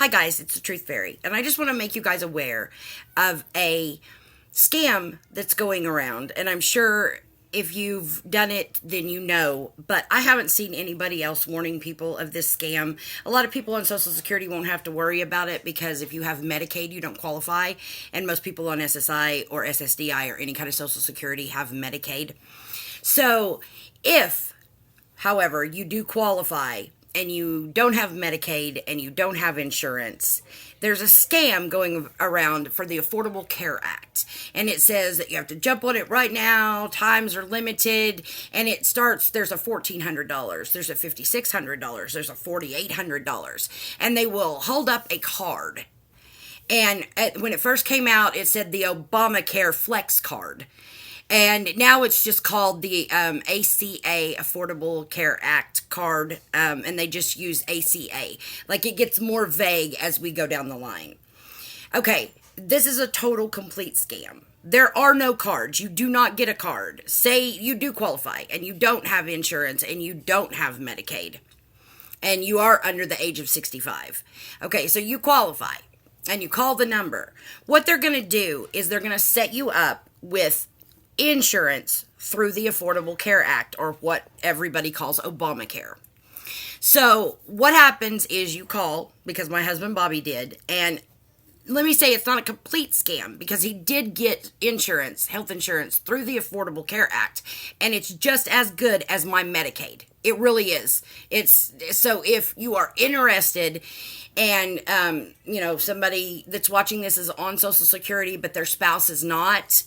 Hi guys, it's the Truth Fairy, and I just want to make you guys aware of a scam that's going around, and I'm sure if you've done it, then you know, but I haven't seen anybody else warning people of this scam. A lot of people on Social Security won't have to worry about it because if you have Medicaid, you don't qualify, and most people on SSI or SSDI or any kind of Social Security have Medicaid. So if, however, you do qualify and you don't have Medicaid and you don't have insurance, there's a scam going around for the Affordable Care Act. And it says that you have to jump on it right now, times are limited, and it starts, there's a $1,400, there's a $5,600, there's a $4,800, and they will hold up a card. And when it first came out, it said the Obamacare Flex Card. And now it's just called the ACA, Affordable Care Act card, and they just use ACA. Like, it gets more vague as we go down the line. Okay, this is a total complete scam. There are no cards. You do not get a card. Say you do qualify and you don't have insurance and you don't have Medicaid and you are under the age of 65. Okay, so you qualify and you call the number. What they're going to do is they're going to set you up with insurance through the Affordable Care Act, or what everybody calls Obamacare. So what happens is you call, because my husband Bobby did, and let me say it's not a complete scam because he did get insurance, health insurance, through the Affordable Care Act, and it's just as good as my Medicaid. It really is. It's so if you are interested, and somebody that's watching this is on Social Security but their spouse is not,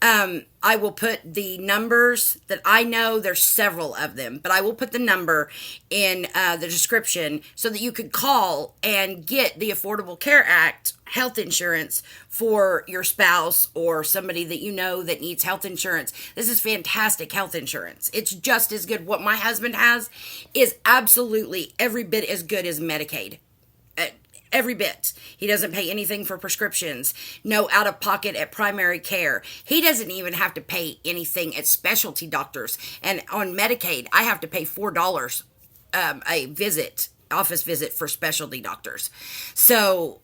I will put the numbers that I know. There's several of them, but I will put the number in the description so that you could call and get the Affordable Care Act health insurance for your spouse or somebody that you know that needs health insurance. This is fantastic health insurance. It's just as good. What my husband has is absolutely every bit as good as Medicaid. Every bit. He doesn't pay anything for prescriptions. No out of pocket at primary care. He doesn't even have to pay anything at specialty doctors. And on Medicaid, I have to pay $4 a visit, office visit for specialty doctors. So,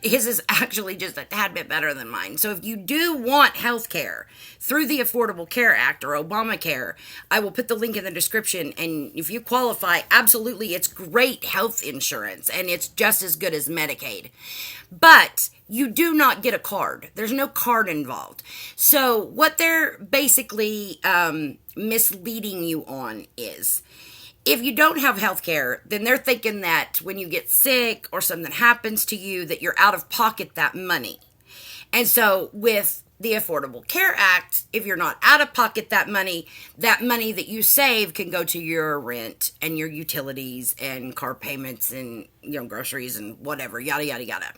his is actually just a tad bit better than mine. So if you do want health care through the Affordable Care Act or Obamacare, I will put the link in the description. And if you qualify, absolutely, it's great health insurance and it's just as good as Medicaid. But you do not get a card. There's no card involved. So what they're basically misleading you on is, if you don't have health care, then they're thinking that when you get sick or something happens to you, that you're out of pocket that money. And so with the Affordable Care Act, if you're not out of pocket that money that you save can go to your rent and your utilities and car payments and, groceries and whatever, yada, yada, yada.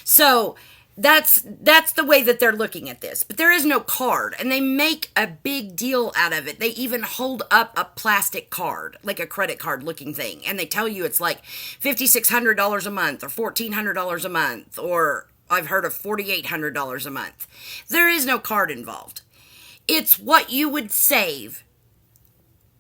So that's the way that they're looking at this. But there is no card, and they make a big deal out of it. They even hold up a plastic card, like a credit card looking thing, and they tell you it's like $5,600 a month or $1,400 a month, or I've heard of $4,800 a month. There is no card involved. It's what you would save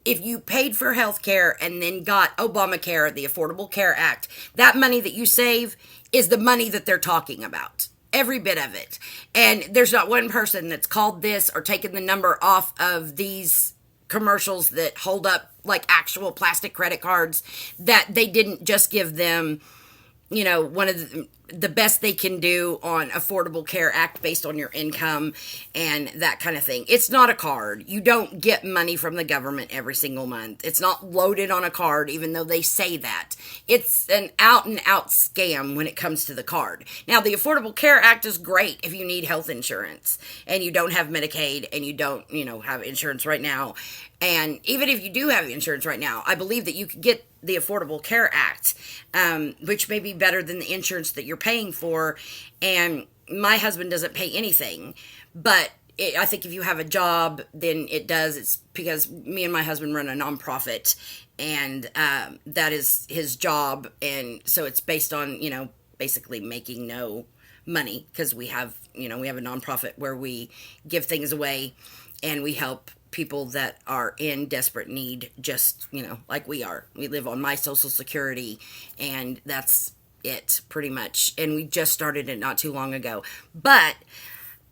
if you paid for health care and then got Obamacare, the Affordable Care Act. That money that you save is the money that they're talking about. Every bit of it. And there's not one person that's called this or taken the number off of these commercials that hold up like actual plastic credit cards that they didn't just give them, one of the best they can do on Affordable Care Act based on your income and that kind of thing. It's not a card. You don't get money from the government every single month. It's not loaded on a card, even though they say that. It's an out and out scam when it comes to the card. Now, the Affordable Care Act is great if you need health insurance and you don't have Medicaid and you don't, have insurance right now. And even if you do have insurance right now, I believe that you could get the Affordable Care Act, which may be better than the insurance that you're paying for. And my husband doesn't pay anything, but I think if you have a job, then it does. It's because me and my husband run a nonprofit, and that is his job. And so it's based on, basically making no money, because we have a nonprofit where we give things away and we help people that are in desperate need, just, like we are. We live on my Social Security, and that's it pretty much. And we just started it not too long ago. But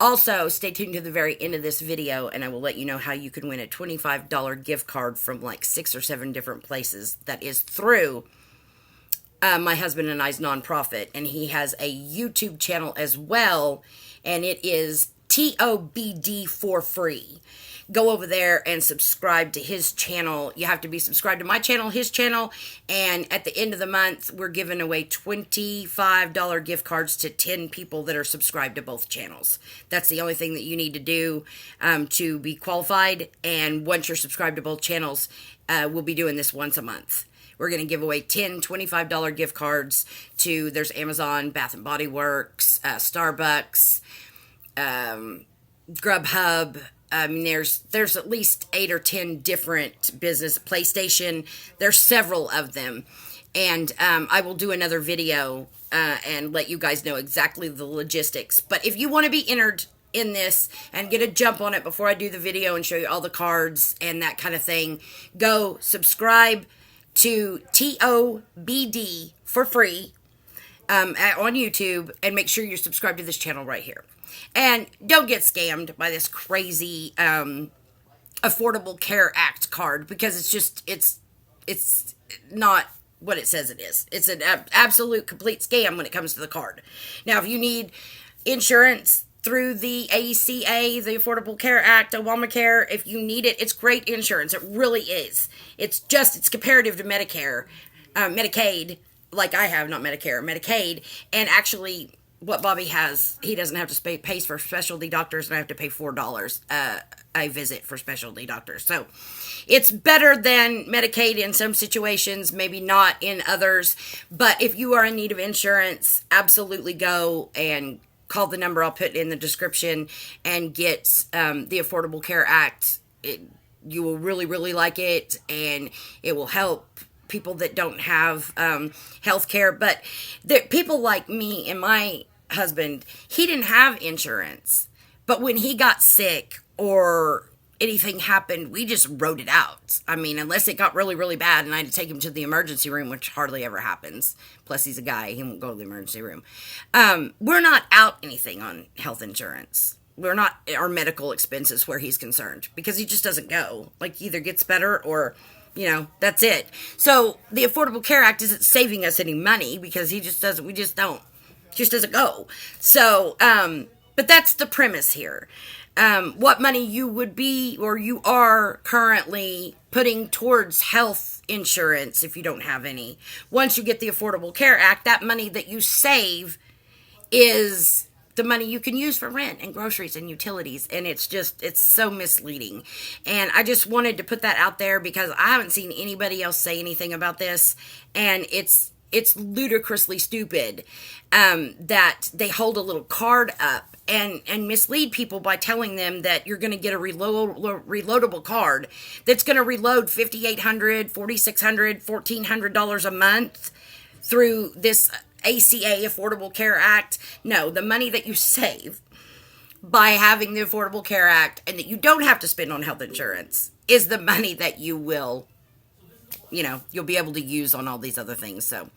also, stay tuned to the very end of this video, and I will let you know how you can win a $25 gift card from like 6 or 7 different places that is through my husband and I's nonprofit. And he has a YouTube channel as well, and it is TOBD for free. Go over there and subscribe to his channel. You have to be subscribed to my channel, his channel, and at the end of the month, we're giving away $25 gift cards to 10 people that are subscribed to both channels. That's the only thing that you need to do to be qualified, and once you're subscribed to both channels, we'll be doing this once a month. We're going to give away 10 $25 gift cards to, there's Amazon, Bath & Body Works, Starbucks, Grubhub. I mean, there's at least 8 or 10 different business, PlayStation, there's several of them. And I will do another video and let you guys know exactly the logistics. But if you want to be entered in this and get a jump on it before I do the video and show you all the cards and that kind of thing, go subscribe to TOBD for free on YouTube, and make sure you're subscribed to this channel right here. And don't get scammed by this crazy Affordable Care Act card, because it's not what it says it is. It's an absolute complete scam when it comes to the card. Now, if you need insurance through the ACA, the Affordable Care Act, Obamacare, if you need it, it's great insurance. It really is. It's comparative to Medicare, Medicaid, like I have, not Medicare, Medicaid, and actually what Bobby has, he doesn't have to pay for specialty doctors, and I have to pay $4 a visit for specialty doctors. So it's better than Medicaid in some situations, maybe not in others. But if you are in need of insurance, absolutely go and call the number I'll put in the description and get the Affordable Care Act. You will really, really like it, and it will help people that don't have health care. But people like me and my husband, he didn't have insurance, but when he got sick or anything happened, we just wrote it out. I mean, unless it got really, really bad and I had to take him to the emergency room, which hardly ever happens. Plus, he's a guy. He won't go to the emergency room. We're not out anything on health insurance. We're not our medical expenses where he's concerned, because he just doesn't go. Like, either gets better or, that's it. So the Affordable Care Act isn't saving us any money, because he just doesn't, just doesn't go. So, but that's the premise here. What money you would be, or you are currently putting towards health insurance if you don't have any. Once you get the Affordable Care Act, that money that you save is the money you can use for rent and groceries and utilities. And it's so misleading. And I just wanted to put that out there, because I haven't seen anybody else say anything about this. And it's ludicrously stupid that they hold a little card up and mislead people by telling them that you're going to get a reloadable card that's going to reload $5,800, $4,600, $1,400 a month through this ACA, Affordable Care Act. No, the money that you save by having the Affordable Care Act, and that you don't have to spend on health insurance, is the money that you will, you'll be able to use on all these other things. So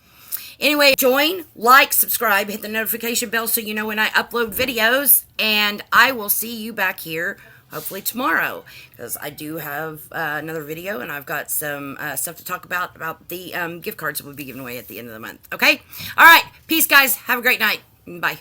anyway, join, like, subscribe, hit the notification bell so you know when I upload videos, and I will see you back here hopefully tomorrow, because I do have another video, and I've got some stuff to talk about the gift cards that we'll be giving away at the end of the month. Okay? All right. Peace, guys. Have a great night. Bye.